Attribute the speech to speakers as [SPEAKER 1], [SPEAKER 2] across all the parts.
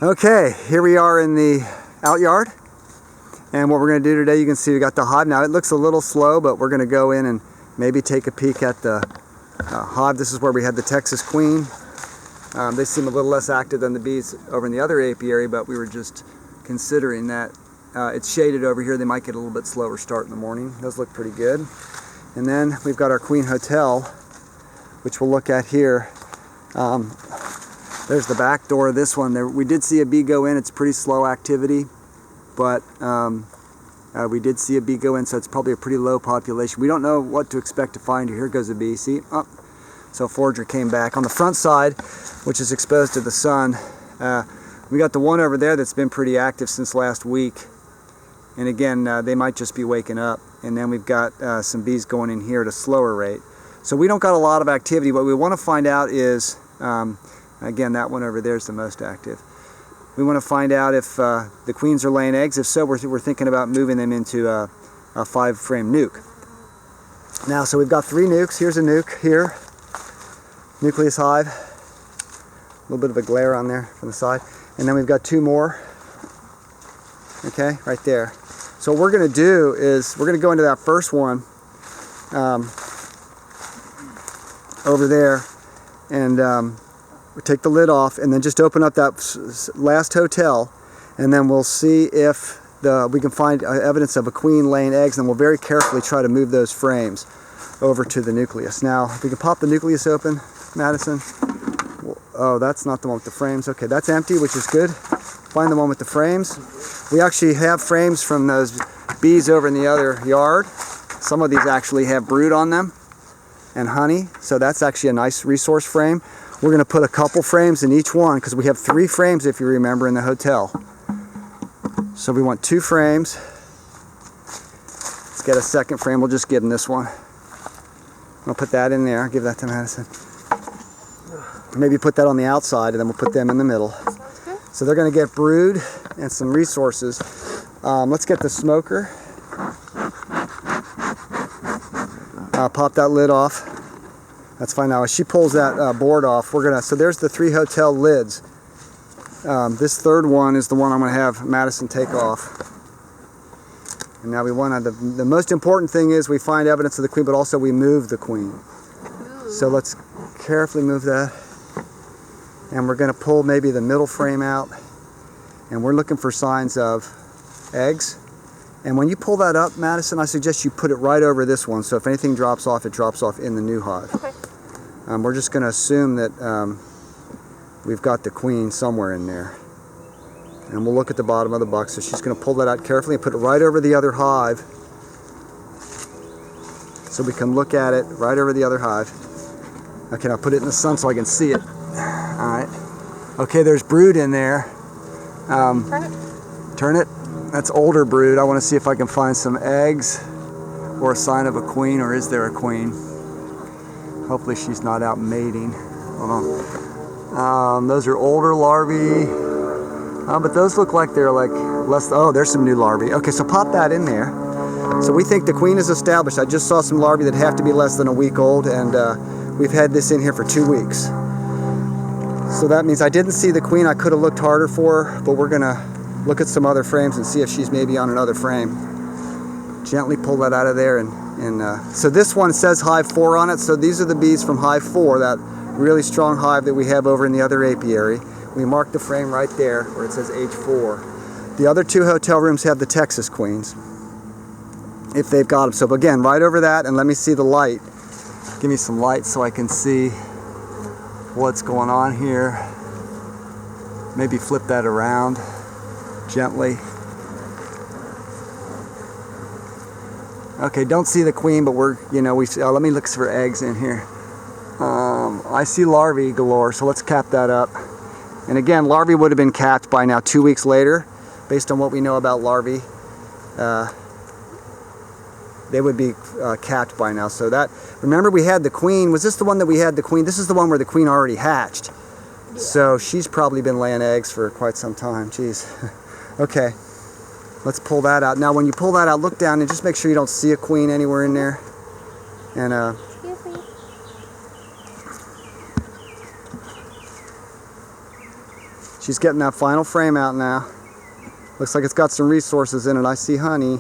[SPEAKER 1] Okay, here we are in the out yard, and what we're going to do today, you can see we got the hive. Now it looks a little slow, but we're going to go in and maybe take a peek at the hive. This is where we had the Texas queen. They seem a little less active than the bees over in the other apiary, but we were just considering that it's shaded over here. They might get a little bit slower start in the morning. Those look pretty good. And then we've got our queen hotel, which we'll look at here. There's the back door of this one. We did see a bee go in. It's pretty slow activity, but we did see a bee go in, so it's probably a pretty low population. We don't know what to expect to find here. Here goes a bee. See? Oh. So forager came back. On the front side, which is exposed to the sun, we got the one over there that's been pretty active since last week. And again, they might just be waking up. And then we've got some bees going in here at a slower rate. So we don't got a lot of activity. What we want to find out is, again, that one over there is the most active. We want to find out if the queens are laying eggs. If so, we're thinking about moving them into a 5-frame nuke. Now, so we've got 3 nukes. Here's a nuke here. Nucleus hive. A little bit of a glare on there from the side. And then we've got 2 more. Okay, right there. So what we're going to do is we're going to go into that first one over there, and we take the lid off and then just open up that last hotel, and then we'll see if we can find evidence of a queen laying eggs, and we'll very carefully try to move those frames over to the nucleus. Now, if we can pop the nucleus open, Madison. Oh, that's not the one with the frames. Okay, that's empty, which is good. Find the one with the frames. We actually have frames from those bees over in the other yard. Some of these actually have brood on them and honey, so that's actually a nice resource frame. We're going to put a couple frames in each one because we have 3 frames, if you remember, in the hotel. So we want 2 frames. Let's get a second frame. We'll just give them this one. I'll put that in there. Give that to Madison. Maybe put that on the outside, and then we'll put them in the middle. So they're going to get brood and some resources. Let's get the smoker. Pop that lid off. That's fine. Now as she pulls that board off, so there's the 3 hotel lids. This third one is the one I'm going to have Madison take off. And now we want to, the most important thing is we find evidence of the queen, but also we move the queen. Ooh. So let's carefully move that. And we're going to pull maybe the middle frame out. And we're looking for signs of eggs. And when you pull that up, Madison, I suggest you put it right over this one. So if anything drops off, it drops off in the new hive. Okay. We're just going to assume that we've got the queen somewhere in there. And we'll look at the bottom of the box. So she's going to pull that out carefully and put it right over the other hive. So we can look at it right over the other hive. Okay, now put it in the sun so I can see it. Alright. Okay, there's brood in there.
[SPEAKER 2] Turn it.
[SPEAKER 1] Turn it. That's older brood. I want to see if I can find some eggs or a sign of a queen, or is there a queen? Hopefully she's not out mating. Hold on. Those are older larvae. But those look like they're like less. Oh, there's some new larvae. Okay, so pop that in there. So we think the queen is established. I just saw some larvae that have to be less than a week old, and we've had this in here for 2 weeks. So that means I didn't see the queen. I could have looked harder for her, but we're gonna look at some other frames and see if she's maybe on another frame. Gently pull that out of there, and so this one says hive 4 on it. So these are the bees from hive 4, that really strong hive that we have over in the other apiary. We marked the frame right there where it says H4. The other 2 hotel rooms have the Texas queens, if they've got them. So again, right over that, and let me see the light. Give me some light so I can see what's going on here. Maybe flip that around gently. Okay, don't see the queen, but let me look for eggs in here. I see larvae galore, so let's cap that up. And again, larvae would have been capped by now 2 weeks later, based on what we know about larvae. They would be capped by now. So that, remember we had the queen. Was this the one that we had the queen? This is the one where the queen already hatched. Yeah. So she's probably been laying eggs for quite some time. Jeez. Okay, let's pull that out. Now when you pull that out, look down and just make sure you don't see a queen anywhere in there. And
[SPEAKER 2] excuse me.
[SPEAKER 1] She's getting that final frame out now. Looks like it's got some resources in it. I see honey.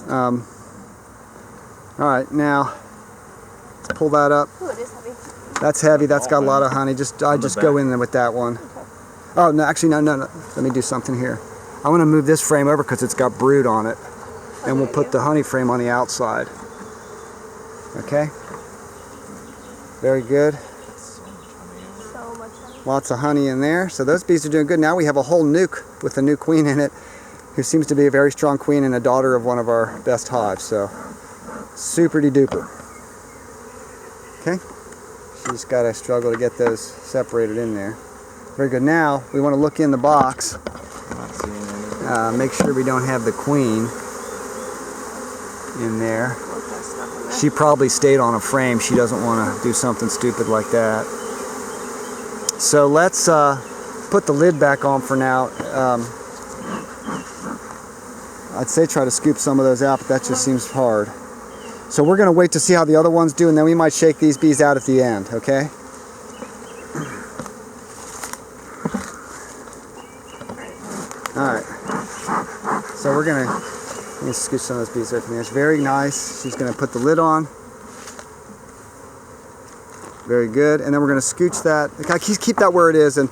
[SPEAKER 1] All right, now let's pull that up.
[SPEAKER 2] Ooh, it is heavy.
[SPEAKER 1] That's heavy. That's got a lot of honey. I just go in there with that one.
[SPEAKER 2] Okay.
[SPEAKER 1] Oh no, actually no. Let me do something here. I want to move this frame over because it's got brood on it, and we'll put the honey frame on the outside. Okay. Very good.
[SPEAKER 2] So much honey.
[SPEAKER 1] Lots of honey in there. So those bees are doing good. Now we have a whole nuke with a new queen in it, who seems to be a very strong queen and a daughter of one of our best hives. So super-de duper. Okay. You just gotta struggle to get those separated in there. Very good. Now we want to look in the box. Make sure we don't have the queen in there. She probably stayed on a frame. She doesn't want to do something stupid like that. So let's put the lid back on for now. I'd say try to scoop some of those out, but that just seems hard. So we're going to wait to see how the other ones do, and then we might shake these bees out at the end, okay? Alright. So we're going to scoop some of those bees there from the edge. Very nice. She's going to put the lid on. Very good. And then we're going to scooch that. Keep that where it is. And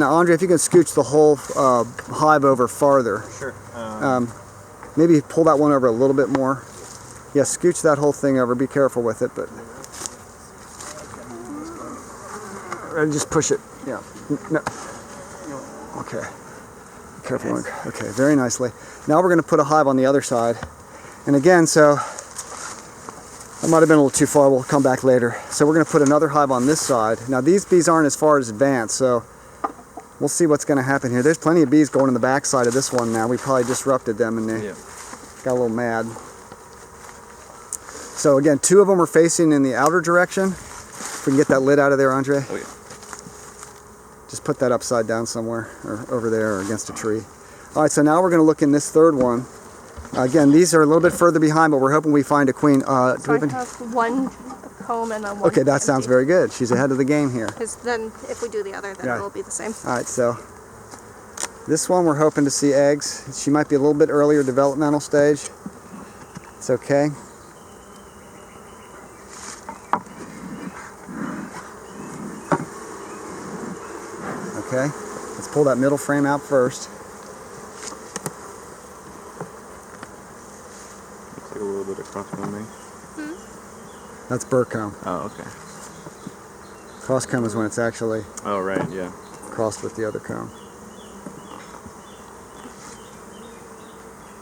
[SPEAKER 1] Andre, if you can scooch the whole hive over farther.
[SPEAKER 3] Sure.
[SPEAKER 1] Maybe pull that one over a little bit more. Yeah, scooch that whole thing over. Be careful with it, but and just push it. Yeah. No. Okay. Be careful. Okay. Very nicely. Now we're going to put a hive on the other side. And again, so I might have been a little too far. We'll come back later. So we're going to put another hive on this side. Now these bees aren't as far as advanced, so we'll see what's going to happen here. There's plenty of bees going in the back side of this one now. We probably disrupted them and they got a little mad. So again, 2 of them are facing in the outer direction. If we can get that lid out of there, Andre.
[SPEAKER 3] Oh, yeah.
[SPEAKER 1] Just put that upside down somewhere, or over there, or against a tree. All right, so now we're going to look in this third one. Again, these are a little bit further behind, but we're hoping we find a queen.
[SPEAKER 2] So I have one comb and then one.
[SPEAKER 1] Okay, that sounds very good. She's ahead of the game here.
[SPEAKER 2] Because then if we do the other, then it will be the same.
[SPEAKER 1] All right, so this one we're hoping to see eggs. She might be a little bit earlier developmental stage. It's okay. Okay, let's pull that middle frame out first.
[SPEAKER 3] Looks like a little bit of crosscombing.
[SPEAKER 1] That's burrcomb.
[SPEAKER 3] Oh, okay.
[SPEAKER 1] Crosscomb is when it's actually
[SPEAKER 3] right, yeah.
[SPEAKER 1] crossed with the other comb.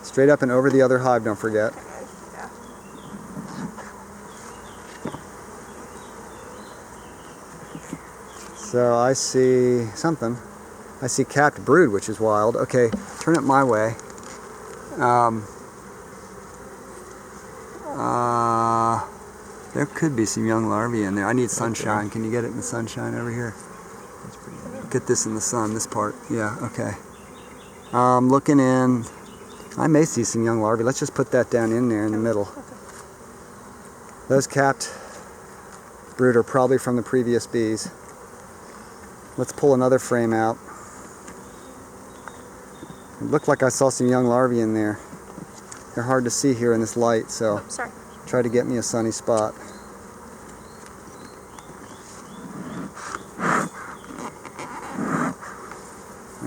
[SPEAKER 1] Straight up and over the other hive, don't forget.
[SPEAKER 2] Yeah.
[SPEAKER 1] So I see something. I see capped brood, which is wild. Okay, turn it my way. There could be some young larvae in there. I need sunshine. Can you get it in the sunshine over here?
[SPEAKER 3] That's pretty good.
[SPEAKER 1] Get this in the sun, this part. Yeah, okay. Looking in. I may see some young larvae. Let's just put that down in there in the middle. Those capped brood are probably from the previous bees. Let's pull another frame out. It looked like I saw some young larvae in there. They're hard to see here in this light, so
[SPEAKER 2] Sorry.
[SPEAKER 1] try to get me a sunny spot.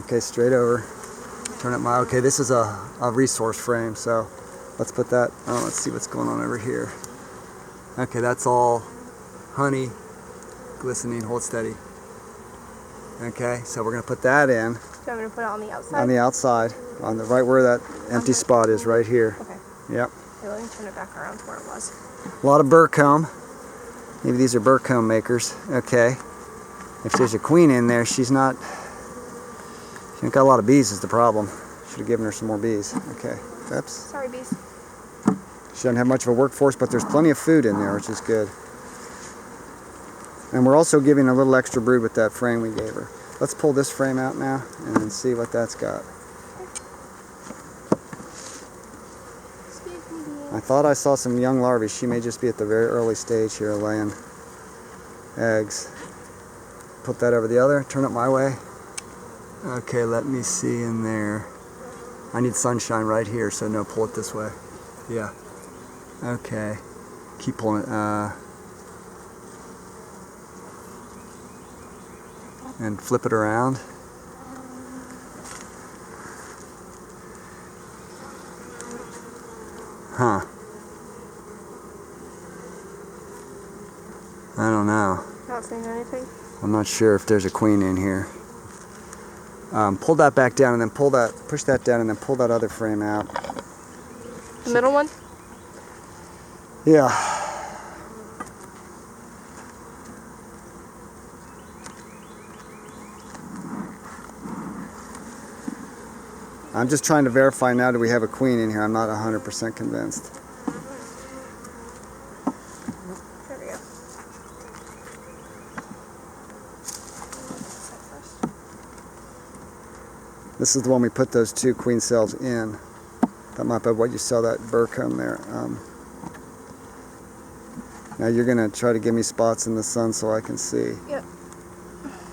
[SPEAKER 1] Okay, straight over. Turn it my, okay, this is a resource frame, so let's put that, let's see what's going on over here. Okay, that's all honey, glistening, hold steady. Okay, so we're going to put that in.
[SPEAKER 2] Do you want me to put it on the outside?
[SPEAKER 1] On the outside, on the right where that empty spot is, right here.
[SPEAKER 2] Okay.
[SPEAKER 1] Yep.
[SPEAKER 2] Okay, let me turn it back around to where it was.
[SPEAKER 1] A lot of burrcomb. Maybe these are burrcomb makers. Okay. If there's a queen in there, she ain't got a lot of bees is the problem. Should have given her some more bees. Okay. Oops.
[SPEAKER 2] Sorry, bees.
[SPEAKER 1] She doesn't have much of a workforce, but there's plenty of food in there, which is good. And we're also giving a little extra brood with that frame we gave her. Let's pull this frame out now and see what that's got.
[SPEAKER 2] Excuse me.
[SPEAKER 1] I thought I saw some young larvae. She may just be at the very early stage here laying eggs. put that over the other. Turn it my way. Okay, let me see in there. I need sunshine right here, so no, pull it this way. Yeah. Okay. Keep pulling it. And flip it around. Huh. I don't know.
[SPEAKER 2] Not seeing anything.
[SPEAKER 1] I'm not sure if there's a queen in here. Pull that back down and then push that down and then pull that other frame out.
[SPEAKER 2] The middle one?
[SPEAKER 1] Yeah. I'm just trying to verify now, do we have a queen in here? I'm not 100% convinced.
[SPEAKER 2] There we go.
[SPEAKER 1] This is the one we put those 2 queen cells in. That might be what you saw, that burr comb there. Now you're going to try to give me spots in the sun so I can see.
[SPEAKER 2] Yep.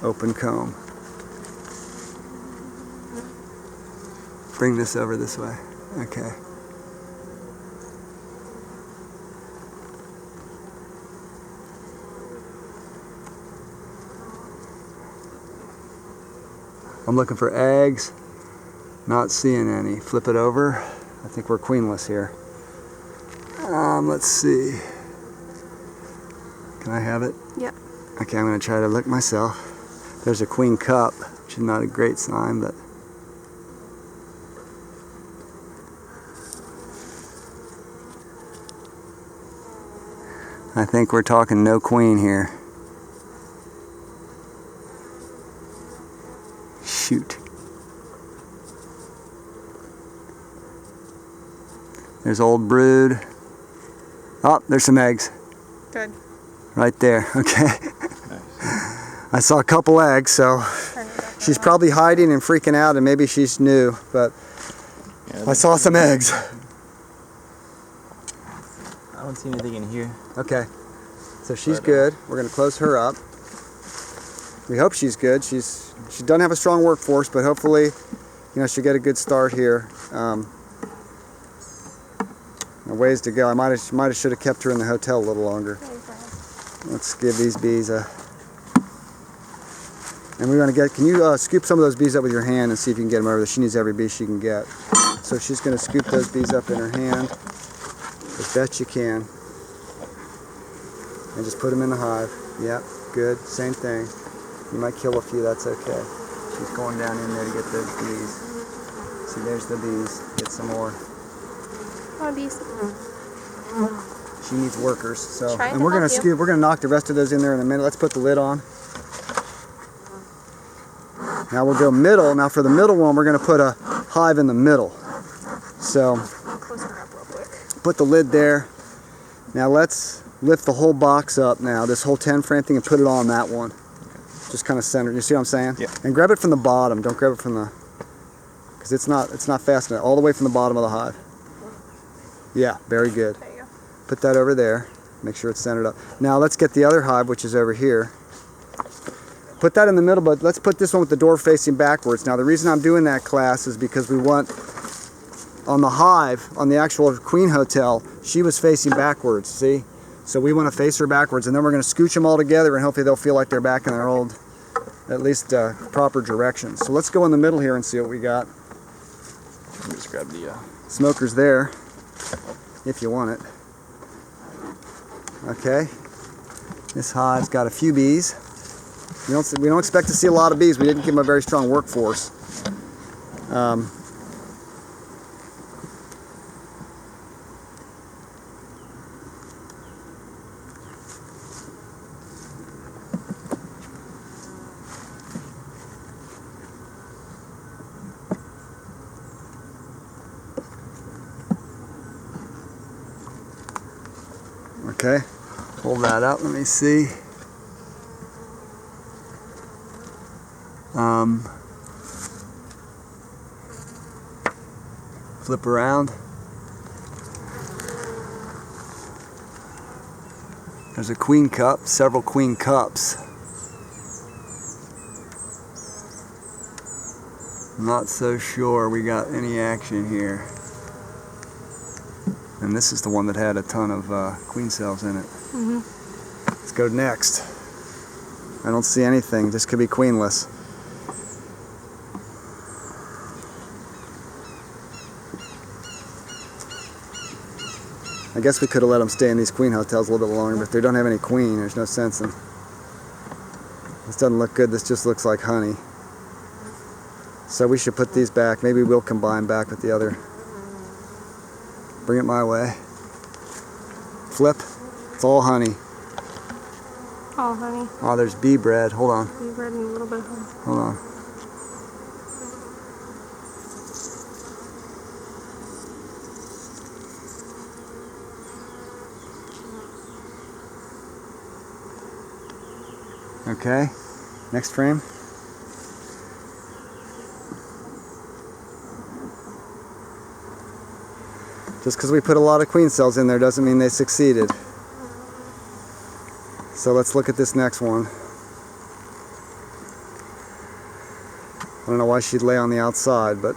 [SPEAKER 1] Open comb. Bring this over this way. Okay. I'm looking for eggs. Not seeing any. Flip it over. I think we're queenless here. Let's see. Can I have it?
[SPEAKER 2] Yep.
[SPEAKER 1] Okay, I'm going to try to look myself. There's a queen cup, which is not a great sign, but I think we're talking no queen here. Shoot. There's old brood. Oh, there's some eggs.
[SPEAKER 2] Good.
[SPEAKER 1] Right there, okay. I saw a couple eggs, so
[SPEAKER 2] Turn it back
[SPEAKER 1] she's
[SPEAKER 2] around.
[SPEAKER 1] probably hiding and freaking out, and maybe she's new, but
[SPEAKER 3] Yeah,
[SPEAKER 1] I saw some eggs.
[SPEAKER 3] I don't see anything in here.
[SPEAKER 1] Okay, so she's good. We're gonna close her up. We hope she's good. She doesn't have a strong workforce, but hopefully, she'll get a good start here. A ways to go. I should have kept her in the hotel a little longer. Let's give these bees a. And we're gonna can you scoop some of those bees up with your hand and see if you can get them over there? She needs every bee she can get. So she's gonna scoop those bees up in her hand as best you can. And just put them in the hive. Yep, good, same thing. You might kill a few, that's okay. She's going down in there to get those bees. See, there's the bees. Get some more.
[SPEAKER 2] Come on, bees.
[SPEAKER 1] She needs workers. So,
[SPEAKER 2] Trying
[SPEAKER 1] and
[SPEAKER 2] to
[SPEAKER 1] we're gonna
[SPEAKER 2] help you.
[SPEAKER 1] scoop. We're gonna knock the rest of those in there in a minute. Let's put the lid on. Now we'll go middle. Now for the middle one, we're gonna put a hive in the middle. So
[SPEAKER 2] Close her up real quick.
[SPEAKER 1] put the lid there. Now let's lift the whole box up now, this whole 10 frame thing, and put it on that one. Just kind of center. You see what I'm saying?
[SPEAKER 3] Yeah.
[SPEAKER 1] And grab it from the bottom. Don't grab it from the, because it's not fast enough. All the way from the bottom of the hive. Yeah, very good.
[SPEAKER 2] There you go.
[SPEAKER 1] Put that over there. Make sure it's centered up. Now let's get the other hive, which is over here. Put that in the middle, but let's put this one with the door facing backwards. Now the reason I'm doing that, class, is because we want, on the hive, on the actual queen hotel, she was facing backwards, see? So we want to face her backwards, and then we're going to scooch them all together, and hopefully they'll feel like they're back in their old, at least proper direction. So let's go in the middle here and see what we got.
[SPEAKER 3] Let me just grab the
[SPEAKER 1] Smoker's there, if you want it. Okay, this hive's got a few bees. We don't expect to see a lot of bees. We didn't give them a very strong workforce. Okay, hold that up. Let me see. Flip around. There's a queen cup, several queen cups. Not so sure we got any action here. And this is the one that had a ton of queen cells in it. Let's go next. I don't see anything. This could be queenless. I guess we could have let them stay in these queen hotels a little bit longer, but if they don't have any queen, there's no sense in. This doesn't look good. This just looks like honey. So we should put these back. Maybe we'll combine back with the other. Bring it my way. Flip. It's all honey.
[SPEAKER 2] All honey.
[SPEAKER 1] Oh, there's bee bread. Hold on.
[SPEAKER 2] Bee bread and a little bit of honey.
[SPEAKER 1] Hold on. Okay. Next frame. Just because we put a lot of queen cells in there doesn't mean they succeeded. So let's look at this next one. I don't know why she'd lay on the outside, but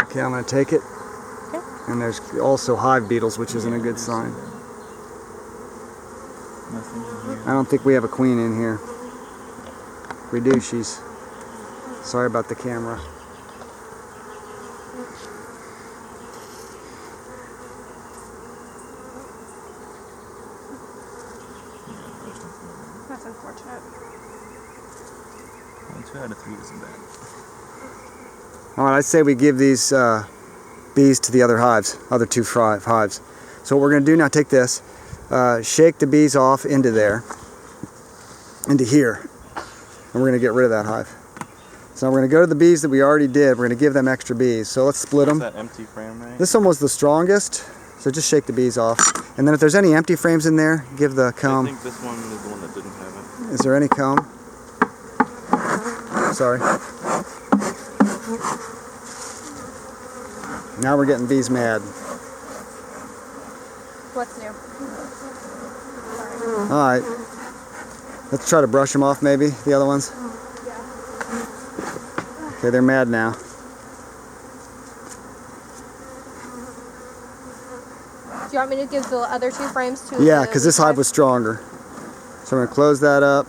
[SPEAKER 1] okay, I'm going to take it.
[SPEAKER 2] Okay.
[SPEAKER 1] And there's also hive beetles, which isn't a good sign.
[SPEAKER 3] Nothing in here.
[SPEAKER 1] I don't think we have a queen in here. If we do, she's... Sorry about the camera.
[SPEAKER 2] That's unfortunate.
[SPEAKER 3] Well, 2 out of 3 isn't bad.
[SPEAKER 1] Alright, I'd say we give these bees to the other hives, other 2 hives. So what we're going to do now, take this, shake the bees off into there, into here, and we're going to get rid of that hive. So we're going to go to the bees that we already did, we're going to give them extra bees. So let's split them.
[SPEAKER 3] Is that empty frame, right?
[SPEAKER 1] This one was the strongest, so just shake the bees off. And then if there's any empty frames in there, give the comb.
[SPEAKER 3] I think this one is the one that didn't have it.
[SPEAKER 1] Is there any comb? Sorry. Now we're getting bees mad.
[SPEAKER 2] What's new?
[SPEAKER 1] Alright. Let's try to brush them off maybe, the other ones.
[SPEAKER 2] Yeah.
[SPEAKER 1] Okay, they're mad now.
[SPEAKER 2] Do you want me to give the other 2 frames to
[SPEAKER 1] Yeah,
[SPEAKER 2] the
[SPEAKER 1] because this hive was stronger. So I'm going to close that up.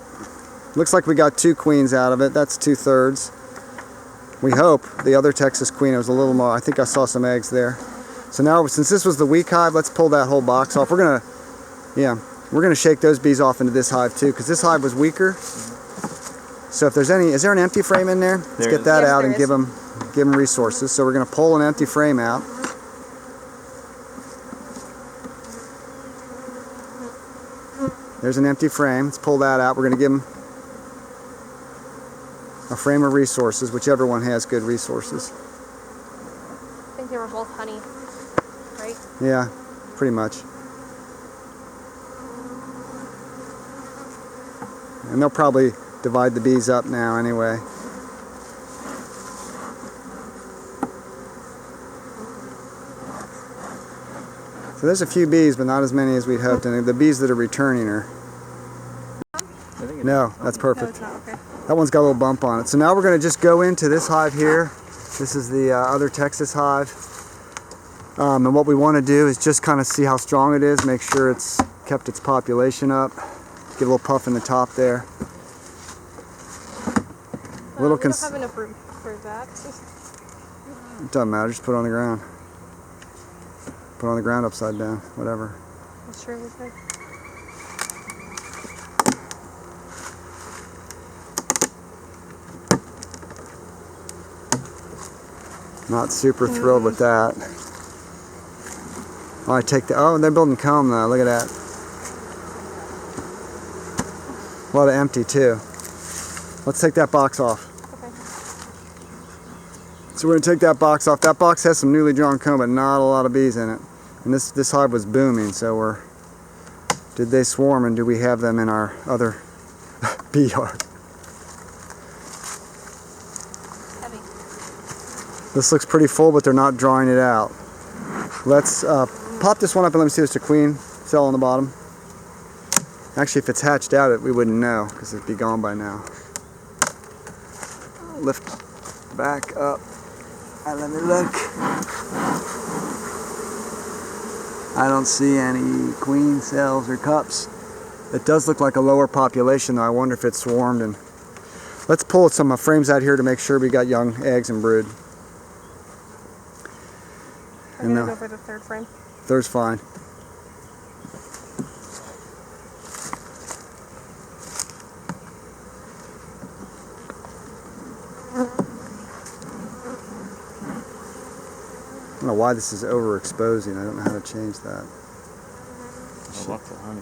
[SPEAKER 1] Looks like we got 2 queens out of it. That's 2/3. We hope. The other Texas queen, it was a little more. I think I saw some eggs there. So now, since this was the weak hive, let's pull that whole box off. We're gonna shake those bees off into this hive too, because this hive was weaker. So if there's any, is there an empty frame in there? Let's get that
[SPEAKER 2] Yes,
[SPEAKER 1] out
[SPEAKER 2] there
[SPEAKER 1] and
[SPEAKER 2] is.
[SPEAKER 1] give them resources. So we're gonna pull an empty frame out. There's an empty frame. Let's pull that out. We're gonna give them a frame of resources, whichever one has good resources.
[SPEAKER 2] I think they were both honey, right?
[SPEAKER 1] Yeah, pretty much. And they'll probably divide the bees up now anyway. So there's a few bees, but not as many as we'd hoped. And the bees that are returning are... No, that's
[SPEAKER 2] No,
[SPEAKER 1] perfect.
[SPEAKER 2] it's not. Okay.
[SPEAKER 1] That one's got a little bump on it. So now we're going to just go into this hive here. This is the other Texas hive. And what we want to do is just kind of see how strong it is, make sure it's kept its population up. Give a little puff in the top there.
[SPEAKER 2] We don't have enough room for that.
[SPEAKER 1] It doesn't matter, just put it on the ground. Put it on the ground upside down, whatever.
[SPEAKER 2] I'm sure we could.
[SPEAKER 1] Not super thrilled with that. Oh, I take the, oh, they're building comb though, look at that. A lot of empty too. Let's take that box off.
[SPEAKER 2] Okay.
[SPEAKER 1] So we're gonna take that box off. That box has some newly drawn comb, but not a lot of bees in it. And this hive was booming, so did they swarm and do we have them in our other bee yard?
[SPEAKER 2] Heavy.
[SPEAKER 1] This looks pretty full, but they're not drawing it out. Let's pop this one up and let me see if it's a queen. cell on the bottom. Actually, if it's hatched out, we wouldn't know because it'd be gone by now. Lift back up. Let me look. I don't see any queen cells or cups. It does look like a lower population though. I wonder if it's swarmed. And let's pull some frames out here to make sure we got young eggs and brood.
[SPEAKER 2] I'm gonna go for the third frame.
[SPEAKER 1] Third's fine. I don't know why this is overexposing. I don't know how to change that.
[SPEAKER 3] Oh, lots of honey.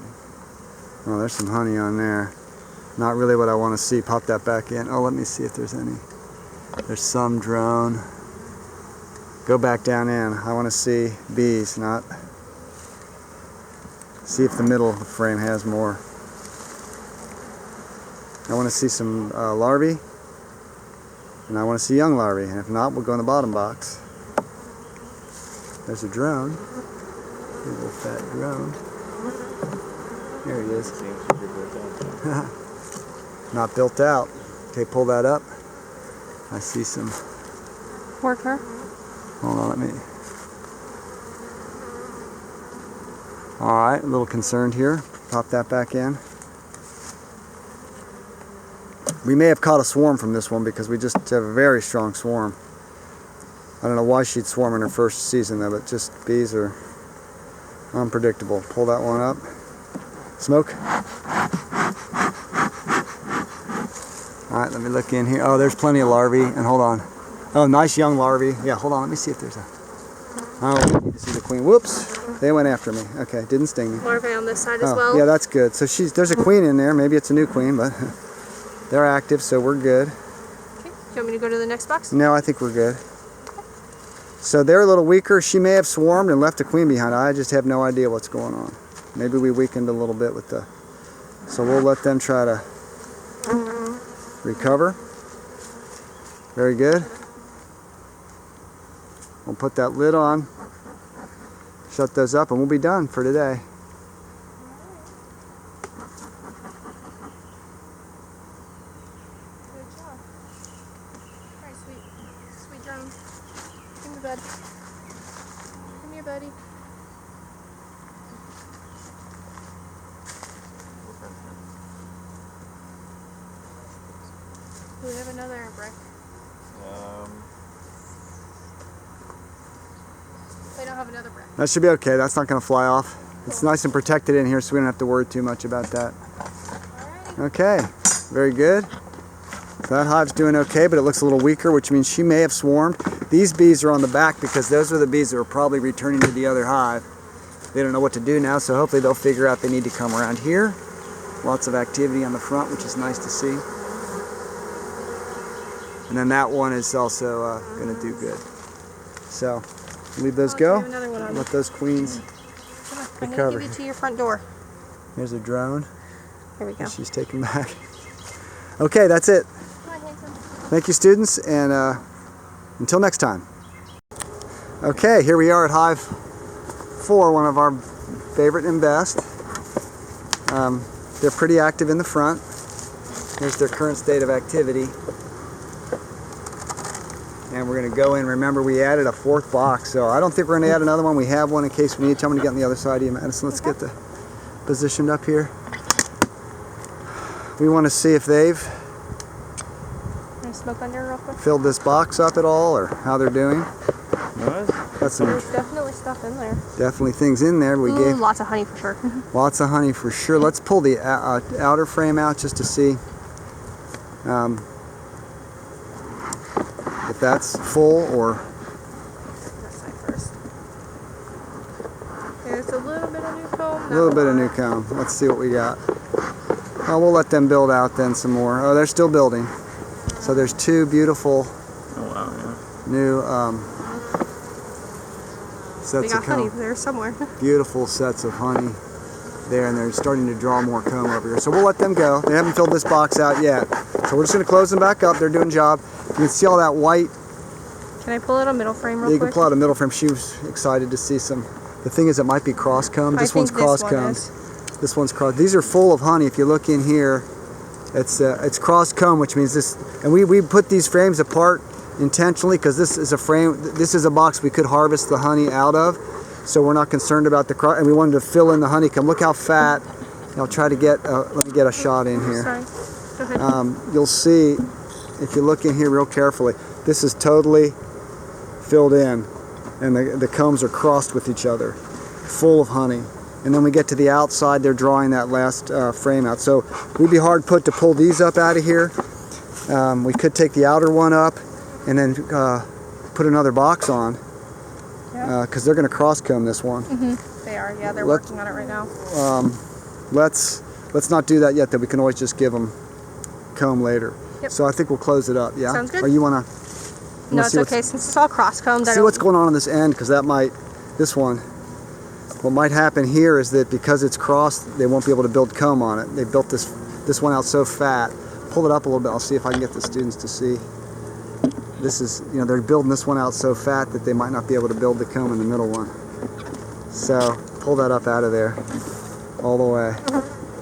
[SPEAKER 1] Oh, there's some honey on there. Not really what I want to see. Pop that back in. Oh, let me see if there's any. There's some drone. Go back down in. I want to see bees, not... See if the middle of the frame has more. I want to see some larvae. And I want to see young larvae. And if not, we'll go in the bottom box. There's a drone. A little fat drone. There he is.
[SPEAKER 3] Seems to be built out.
[SPEAKER 1] Not built out. Okay, pull that up. I see some.
[SPEAKER 2] Worker.
[SPEAKER 1] Hold on, let me. Alright, a little concerned here. Pop that back in. We may have caught a swarm from this one because we just have a very strong swarm. I don't know why she'd swarm in her first season though, but just bees are unpredictable. Pull that one up. Smoke. Alright, let me look in here. Oh, there's plenty of larvae. And hold on. Oh, nice young larvae. Yeah, hold on. Let me see if there's a... Oh, you see the queen. Whoops. They went after me. Okay, didn't sting me.
[SPEAKER 2] Larvae on this side as well.
[SPEAKER 1] Yeah, that's good. So there's a queen in there. Maybe it's a new queen, but they're active, so we're good.
[SPEAKER 2] Okay. Do you want me to go to the next box?
[SPEAKER 1] No, I think we're good. So they're a little weaker. She may have swarmed and left a queen behind. I just have no idea what's going on. Maybe we weakened a little bit with the... So we'll let them try to recover. Very good. We'll put that lid on. Shut those up and we'll be done for today.
[SPEAKER 2] Good job. Alright, sweet drone. Give me, bud. Come here, buddy. Do we have another brick? They don't have another brick.
[SPEAKER 1] That should be okay. That's not going to fly off. It's nice and protected in here, so we don't have to worry too much about that.
[SPEAKER 2] Alrighty.
[SPEAKER 1] Okay, very good. So that hive's doing okay, but it looks a little weaker, which means she may have swarmed. These bees are on the back because those are the bees that are probably returning to the other hive. They don't know what to do now, so hopefully they'll figure out they need to come around here. Lots of activity on the front, which is nice to see. And then that one is also going to do good. So, leave those go. Let those queens
[SPEAKER 2] I'm
[SPEAKER 1] recover.
[SPEAKER 2] going to give you to your front door.
[SPEAKER 1] There's a drone.
[SPEAKER 2] There we go.
[SPEAKER 1] She's taken back. Okay, that's it.
[SPEAKER 2] Come on, handsome.
[SPEAKER 1] Thank you, students, and until next time. Okay, here we are at Hive 4, one of our favorite and best. They're pretty active in the front. Here's their current state of activity. And we're going to go in. Remember, we added a 4th box, so I don't think we're going to add another one. We have one in case we need. Tell me to get on the other side of you, Madison. Let's get the positioned up here. We want to see if they've
[SPEAKER 2] Smoke under real quick.
[SPEAKER 1] filled this box up at all, or how they're doing. Got some
[SPEAKER 2] There's definitely stuff in there.
[SPEAKER 1] definitely things in there. We gave
[SPEAKER 2] lots of honey for sure.
[SPEAKER 1] lots of honey for sure. Let's pull the outer frame out just to see if that's full or...
[SPEAKER 2] This side first. There's a little bit of new comb.
[SPEAKER 1] A little bit of new comb. Let's see what we got. Oh, we'll let them build out then some more. Oh, they're still building. So there's 2 beautiful new sets
[SPEAKER 2] We got
[SPEAKER 1] of comb.
[SPEAKER 2] honey there somewhere.
[SPEAKER 1] Beautiful sets of honey there, and they're starting to draw more comb over here. So we'll let them go. They haven't filled this box out yet. So we're just going to close them back up. They're doing a job. You can see all that white.
[SPEAKER 2] Can I pull out a middle frame real
[SPEAKER 1] You
[SPEAKER 2] quick?
[SPEAKER 1] can pull out a middle frame. She was excited to see some The thing is, it might be cross-combed. This one's
[SPEAKER 2] I think this one
[SPEAKER 1] cross-combed.
[SPEAKER 2] is.
[SPEAKER 1] This one's cross. These are full of honey. If you look in here, it's cross-combed, which means this. And we put these frames apart intentionally because this is a frame. This is a box we could harvest the honey out of, so we're not concerned about the cross. And we wanted to fill in the honeycomb. Look how fat. I'll try to get. Let me get a shot in here.
[SPEAKER 2] Sorry. Go ahead.
[SPEAKER 1] You'll see if you look in here real carefully. This is totally filled in, and the combs are crossed with each other, full of honey. And then we get to the outside, they're drawing that last frame out. So we'd be hard put to pull these up out of here. We could take the outer one up and then put another box on, because they're going to cross comb this one.
[SPEAKER 2] They are, yeah, they're working on it right now.
[SPEAKER 1] Let's not do that yet, though. We can always just give them comb later.
[SPEAKER 2] Yep.
[SPEAKER 1] So I think we'll close it up. Yeah.
[SPEAKER 2] Sounds good.
[SPEAKER 1] Or you want to?
[SPEAKER 2] No, it's okay since it's all cross combed.
[SPEAKER 1] See what's going on this end, because that might, this one. What might happen here is that because it's crossed, they won't be able to build comb on it. They built this one out so fat. Pull it up a little bit. I'll see if I can get the students to see. This is, they're building this one out so fat that they might not be able to build the comb in the middle one. So pull that up out of there, all the way.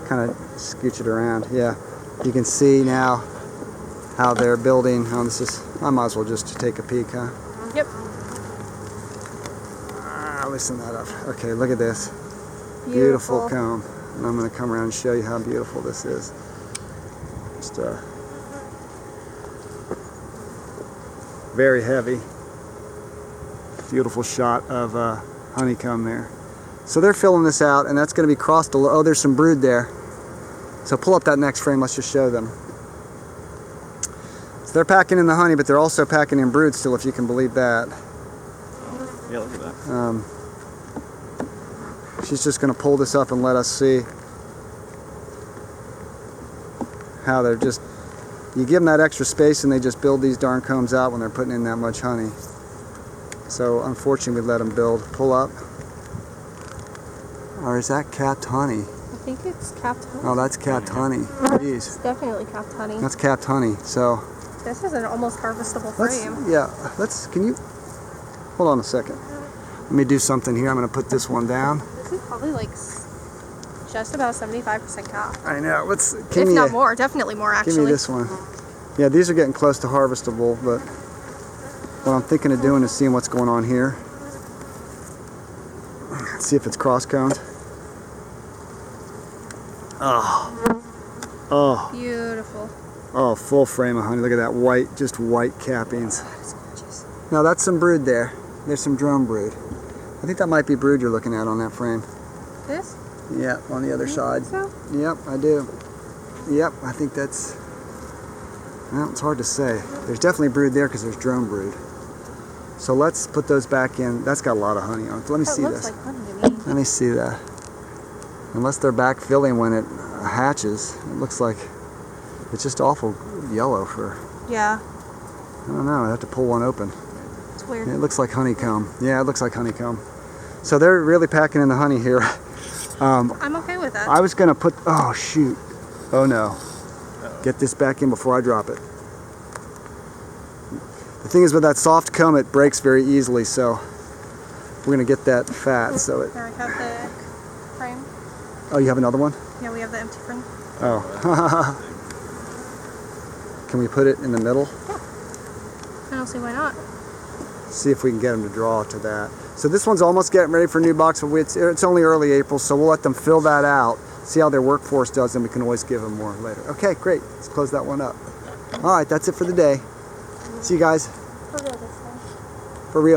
[SPEAKER 1] Kind of scooch it around. Yeah, you can see now how they're building. I might as well just take a peek, huh?
[SPEAKER 2] Yep.
[SPEAKER 1] Listen that up. Okay, look at this. Beautiful comb. And I'm going to come around and show you how beautiful this is. Just very heavy. Beautiful shot of honeycomb there. So they're filling this out, and that's going to be crossed. Oh, there's some brood there. So pull up that next frame. Let's just show them. So they're packing in the honey, but they're also packing in brood still, if you can believe that.
[SPEAKER 3] Yeah, look at that.
[SPEAKER 1] She's just going to pull this up and let us see how they're just, you give them that extra space and they just build these darn combs out when they're putting in that much honey. So unfortunately we let them build. Pull up. Or is that capped honey?
[SPEAKER 2] I think it's capped honey.
[SPEAKER 1] Oh, that's capped honey. Jeez.
[SPEAKER 2] It's definitely capped honey.
[SPEAKER 1] That's capped honey. So
[SPEAKER 2] This is an almost harvestable frame.
[SPEAKER 1] Can you, hold on a second. Let me do something here. I'm going to put this one down.
[SPEAKER 2] This is probably like just about 75% capped.
[SPEAKER 1] I know.
[SPEAKER 2] If not more, definitely more actually.
[SPEAKER 1] Give me this one. Yeah, these are getting close to harvestable, but what I'm thinking of doing is seeing what's going on here. See if it's cross-combed. Oh.
[SPEAKER 2] Beautiful.
[SPEAKER 1] Oh, full frame of honey. Look at that white, just white cappings.
[SPEAKER 2] Oh, that's gorgeous.
[SPEAKER 1] Now that's some brood there. There's some drone brood. I think that might be brood you're looking at on that frame.
[SPEAKER 2] This?
[SPEAKER 1] Yeah, on the other side.
[SPEAKER 2] So?
[SPEAKER 1] Yep, I do. Yep, I think that's, well, it's hard to say. There's definitely brood there because there's drone brood. So let's put those back in. That's got a lot of honey on it. Let me see this.
[SPEAKER 2] That looks like honey to me.
[SPEAKER 1] Let me see that. Unless they're back filling when it hatches, it looks like it's just awful yellow for,
[SPEAKER 2] Yeah.
[SPEAKER 1] I don't know, I have to pull one open.
[SPEAKER 2] It's weird.
[SPEAKER 1] It looks like honeycomb. Yeah, it looks like honeycomb. So they're really packing in the honey here.
[SPEAKER 2] I'm okay with that.
[SPEAKER 1] I was gonna put, oh shoot. Oh no. Get this back in before I drop it. The thing is with that soft comb, it breaks very easily, so we're gonna get that fat. So it.
[SPEAKER 2] There we have the frame.
[SPEAKER 1] Oh, you have another one?
[SPEAKER 2] Yeah, we have the empty frame.
[SPEAKER 1] Oh. Can we put it in the middle?
[SPEAKER 2] Yeah. I don't see why not.
[SPEAKER 1] See if we can get them to draw to that. So this one's almost getting ready for a new box, but it's only early April, so we'll let them fill that out, see how their workforce does, and we can always give them more later. Okay, great. Let's close that one up. All right, that's it for the day. See you guys.
[SPEAKER 2] For real this time.
[SPEAKER 1] For real.